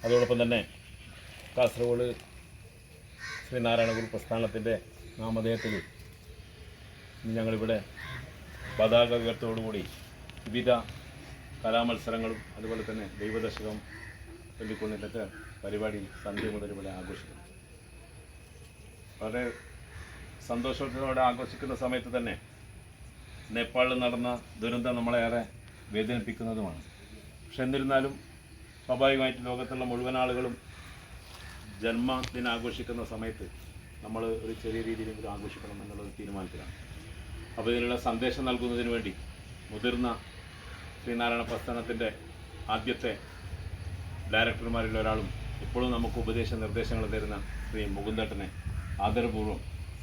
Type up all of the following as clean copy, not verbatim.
അതോടൊപ്പം തന്നെ കാസർഗോഡ് ശ്രീനാരായണ ഗുരു പ്രസ്ഥാനത്തിൻ്റെ നാമധേയത്തിൽ ഞങ്ങളിവിടെ പതാക ഉയർത്തോടുകൂടി വിവിധ കലാമത്സരങ്ങളും അതുപോലെ തന്നെ ദൈവദശകം ചൊല്ലിക്കൊണ്ടിട്ട് പരിപാടി സന്ധ്യ മുതൽ ഇവിടെ ആഘോഷിക്കുന്നു. വളരെ സന്തോഷത്തോടെ ആഘോഷിക്കുന്ന സമയത്ത് തന്നെ നേപ്പാളിൽ നടന്ന ദുരന്തം നമ്മളേറെ വേദനിപ്പിക്കുന്നതുമാണ്. പക്ഷെ എന്നിരുന്നാലും സ്വാഭാവികമായിട്ട് ലോകത്തുള്ള മുഴുവൻ ആളുകളും ജന്മദിനം ആഘോഷിക്കുന്ന സമയത്ത് നമ്മൾ ഒരു ചെറിയ രീതിയിലെങ്കിലും ആഘോഷിക്കണം എന്നുള്ളൊരു തീരുമാനത്തിലാണ്. അപ്പോൾ ഇതിനുള്ള സന്ദേശം നൽകുന്നതിന് വേണ്ടി മുതിർന്ന ശ്രീനാരായണ പ്രസ്ഥാനത്തിൻ്റെ ആദ്യത്തെ ഡയറക്ടർമാരിൽ ഒരാളും ഇപ്പോഴും നമുക്ക് ഉപദേശ നിർദ്ദേശങ്ങൾ തരുന്ന ശ്രീ മുകുന്ദേട്ടനെ ആദരപൂർവ്വം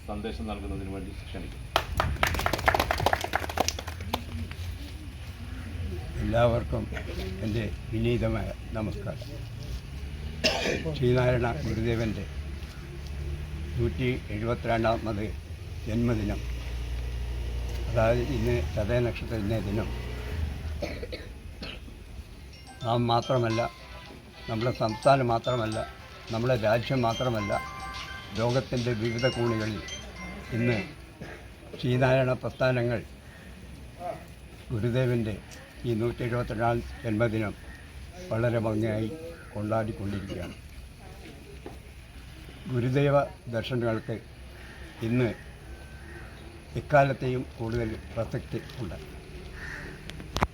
സന്ദേശം നൽകുന്നതിന് വേണ്ടി ക്ഷണിക്കുന്നു. എല്ലാവർക്കും എൻ്റെ വിനീതമായ നമസ്കാരം. ശ്രീനാരായണ ഗുരുദേവൻ്റെ 172ാമത് ജന്മദിനം, അതായത് ഇന്ന് ചതയ നക്ഷത്രത്തിൻ്റെ ദിനം, നാം മാത്രമല്ല, നമ്മുടെ സംസ്ഥാനം മാത്രമല്ല, നമ്മുടെ രാജ്യം മാത്രമല്ല, ലോകത്തിൻ്റെ വിവിധ കോണുകളിൽ ഇന്ന് ശ്രീനാരായണ പ്രസ്ഥാനങ്ങൾ ഗുരുദേവൻ്റെ ഈ 172ാം ജന്മദിനം വളരെ ഭംഗിയായി കൊണ്ടാടിക്കൊണ്ടിരിക്കുകയാണ്. ഗുരുദേവ ദർശനങ്ങൾക്ക് ഇന്ന് എക്കാലത്തെയും കൂടുതൽ പ്രസക്തി ഉണ്ട്.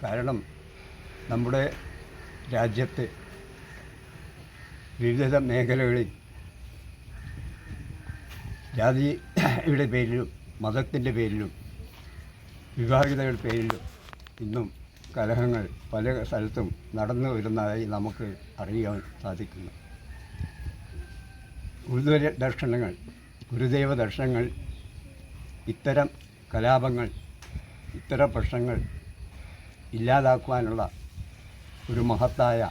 കാരണം നമ്മുടെ രാജ്യത്ത് വിവിധ മേഖലകളിൽ ജാതിയുടെ പേരിലും മതത്തിൻ്റെ പേരിലും വിഭാഗിതയുടെ പേരിലും ഇന്നും കലഹങ്ങൾ പല സ്ഥലത്തും നടന്നു വരുന്നതായി നമുക്ക് അറിയാൻ സാധിക്കുന്നു. ഗുരുദേവ ദർശനങ്ങൾ ഇത്തരം കലാപങ്ങൾ, ഇത്തരം പ്രശ്നങ്ങൾ ഇല്ലാതാക്കുവാനുള്ള ഒരു മഹത്തായ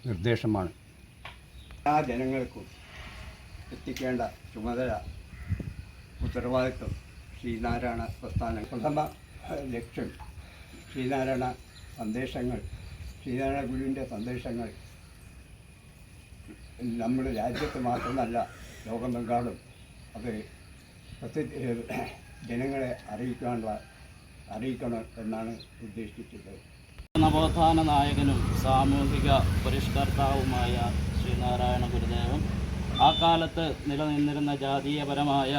നിർദ്ദേശമാണ്. എല്ലാ ജനങ്ങൾക്കും എത്തിക്കേണ്ട ചുമതല, ഉത്തരവാദിത്വം ശ്രീനാരായണ പ്രസ്ഥാനം പ്രഥമ ലക്ഷ്യം ശ്രീനാരായണ സന്ദേശങ്ങൾ, ശ്രീനാരായണ ഗുരുവിൻ്റെ സന്ദേശങ്ങൾ നമ്മുടെ രാജ്യത്ത് മാത്രമല്ല ലോകമെമ്പാടും അത് ജനങ്ങളെ അറിയിക്കണം എന്നാണ് ഉദ്ദേശിച്ചിട്ടുള്ളത്. നവോത്ഥാന നായകനും സാമൂഹിക പരിഷ്കർത്താവുമായ ശ്രീനാരായണ ഗുരുദേവൻ ആ കാലത്ത് നിലനിന്നിരുന്ന ജാതീയപരമായ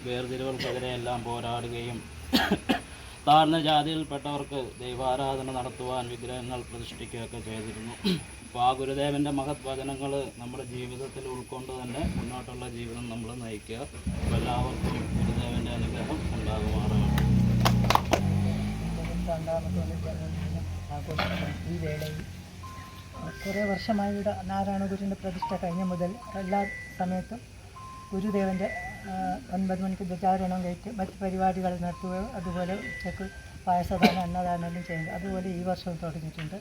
വേർതിരിവുകൾക്കെതിരെയെല്ലാം പോരാടുകയും താഴ്ന്ന ജാതിയിൽപ്പെട്ടവർക്ക് ദൈവാരാധന നടത്തുവാൻ വിഗ്രഹങ്ങൾ പ്രതിഷ്ഠിക്കുകയൊക്കെ ചെയ്തിരുന്നു. അപ്പോൾ ആ ഗുരുദേവൻ്റെ മഹത് വചനങ്ങൾ നമ്മുടെ ജീവിതത്തിൽ ഉൾക്കൊണ്ട് തന്നെ മുന്നോട്ടുള്ള ജീവിതം നമ്മൾ നയിക്കുക. അപ്പോൾ എല്ലാവർക്കും ഗുരുദേവൻ്റെ അനുഗ്രഹം ഉണ്ടാകുമാറാണ്. ഈ വേളയിൽ കുറേ വർഷമായി ഇവിടെ നാരായണ ഗുരുവിൻ്റെ പ്രതിഷ്ഠ കഴിഞ്ഞ മുതൽ എല്ലാ സമയത്തും ഗുരുദേവൻ്റെ 9 മണിക്ക് ധ്വജാരോഹണം കഴിച്ച് മറ്റ് പരിപാടികൾ നടത്തുകയോ അതുപോലെ ഉച്ചക്ക് പായസദാനം, അന്നദാനം എല്ലാം ചെയ്യുന്നത്. അതുപോലെ ഈ വർഷവും തുടങ്ങിയിട്ടുണ്ട്.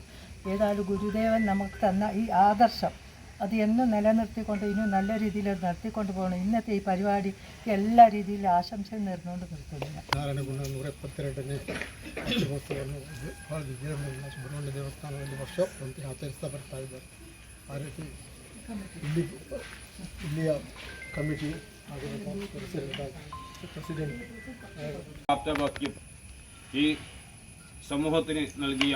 ഏതായാലും ഗുരുദേവൻ നമുക്ക് തന്ന ഈ ആദർശം അത് എന്നും നിലനിർത്തിക്കൊണ്ട് ഇനിയും നല്ല രീതിയിൽ നടത്തിക്കൊണ്ട് പോകണം. ഇന്നത്തെ ഈ പരിപാടി എല്ലാ രീതിയിലും ಆಶಂಸೆಯನ್ನು നേർന്നുകൊണ്ട് നിർത്തുന്നില്ല. ನಾರಾಯಣ ಗುರು 172ನೇ ವಾರ್ಷಿಕೋತ್ಸವವನ್ನು ಭಾಳ ವಿಜೃಂಭಣೆಯಿಂದ ಸುಬ್ರಹ್ಮಣ್ಯ ದೇವಸ್ಥಾನದಲ್ಲಿ ವರ್ಷ ಆಚರಿಸ್ತಾ ಬರ್ತಾ ಇದ್ದಾರೆ. ಆ ರೀತಿ ಇಲ್ಲಿಯ കമ്മിറ്റി പ്രാപ്തവാക്യം ഈ സമൂഹത്തിന് നൽകിയ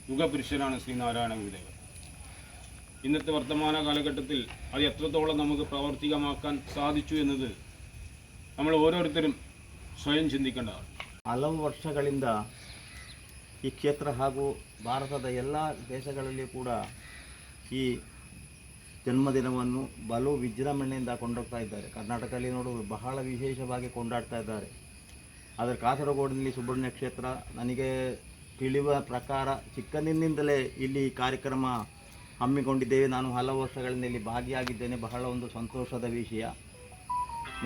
യുഗപുരുഷനാണ് ശ്രീനാരായണ ഗുരുദേവൻ. ഇന്നത്തെ വർത്തമാന കാലഘട്ടത്തിൽ അത് എത്രത്തോളം നമുക്ക് പ്രാവർത്തികമാക്കാൻ സാധിച്ചു എന്നത് നമ്മൾ ഓരോരുത്തരും ಸ್ವಯಂ ಚಿಂತಿಕೊಂಡಾರೆ. ಹಲವು ವರ್ಷಗಳಿಂದ ಈ ಕ್ಷೇತ್ರ ಹಾಗೂ ಭಾರತದ ಎಲ್ಲ ದೇಶಗಳಲ್ಲಿ ಕೂಡ ಈ ಜನ್ಮದಿನವನ್ನು ಬಲು ವಿಜೃಂಭಣೆಯಿಂದ ಕೊಂಡೋಗ್ತಾ ಇದ್ದಾರೆ. ಕರ್ನಾಟಕದಲ್ಲಿ ಬಹಳ ವಿಶೇಷವಾಗಿ ಕೊಂಡಾಡ್ತಾ ಇದ್ದಾರೆ. ಆದರೆ ಕಾಸರಗೋಡಿನಲ್ಲಿ ಸುಬ್ರಹ್ಮಣ್ಯ ಕ್ಷೇತ್ರ ನನಗೆ ತಿಳಿಯುವ ಪ್ರಕಾರ ಚಿಕ್ಕಂದಿನಿಂದಲೇ ಇಲ್ಲಿ ಕಾರ್ಯಕ್ರಮ ಹಮ್ಮಿಕೊಂಡಿದ್ದೇವೆ. ನಾನು ಹಲವು ವರ್ಷಗಳಿಂದ ಇಲ್ಲಿ ಭಾಗಿಯಾಗಿದ್ದೇನೆ. ಬಹಳ ಒಂದು ಸಂತೋಷದ ವಿಷಯ.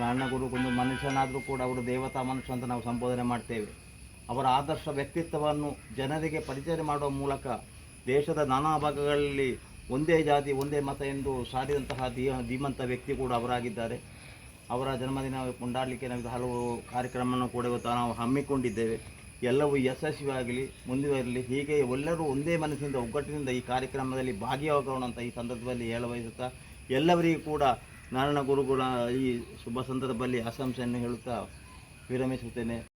ನಾರಾಯಣ ಗುರು ಒಂದು ಮನುಷ್ಯನಾದರೂ ಕೂಡ ಅವರು ದೇವತಾ ಮನುಷ್ಯ ಅಂತ ನಾವು ಸಂಬೋಧನೆ ಮಾಡ್ತೇವೆ. ಅವರ ಆದರ್ಶ ವ್ಯಕ್ತಿತ್ವವನ್ನು ಜನರಿಗೆ ಪರಿಚಯ ಮಾಡುವ ಮೂಲಕ ದೇಶದ ನಾನಾ ಭಾಗಗಳಲ್ಲಿ ಒಂದೇ ಜಾತಿ ಒಂದೇ ಮತ ಎಂದು ಸಾರಿದಂತಹ ಧೀಮಂತ ವ್ಯಕ್ತಿ ಕೂಡ ಅವರಾಗಿದ್ದಾರೆ. ಅವರ ಜನ್ಮದಿನ ಕೊಂಡಾಡಲಿಕ್ಕೆ ನಾವು ಹಲವು ಕಾರ್ಯಕ್ರಮವನ್ನು ಕೂಡ ಇವತ್ತು ನಾವು ಹಮ್ಮಿಕೊಂಡಿದ್ದೇವೆ. ಎಲ್ಲವೂ ಯಶಸ್ವಿಯಾಗಲಿ, ಮುಂದುವರಲಿ. ಹೀಗೆ ಎಲ್ಲರೂ ಒಂದೇ ಮನಸ್ಸಿನಿಂದ ಒಗ್ಗಟ್ಟಿನಿಂದ ಈ ಕಾರ್ಯಕ್ರಮದಲ್ಲಿ ಭಾಗಿಯಾಗೋಣ ಅಂತ ಈ ಸಂದರ್ಭದಲ್ಲಿ ಹೇಳಬಯಸುತ್ತಾ, ಎಲ್ಲವರಿಗೂ ಕೂಡ ನಾರಾಯಣ ಗುರುಗಳ ಈ ಶುಭ ಸಂದರ್ಭದಲ್ಲಿ ಆಶಂಸೆಯನ್ನು ಹೇಳುತ್ತಾ ವಿರಮಿಸುತ್ತೇನೆ.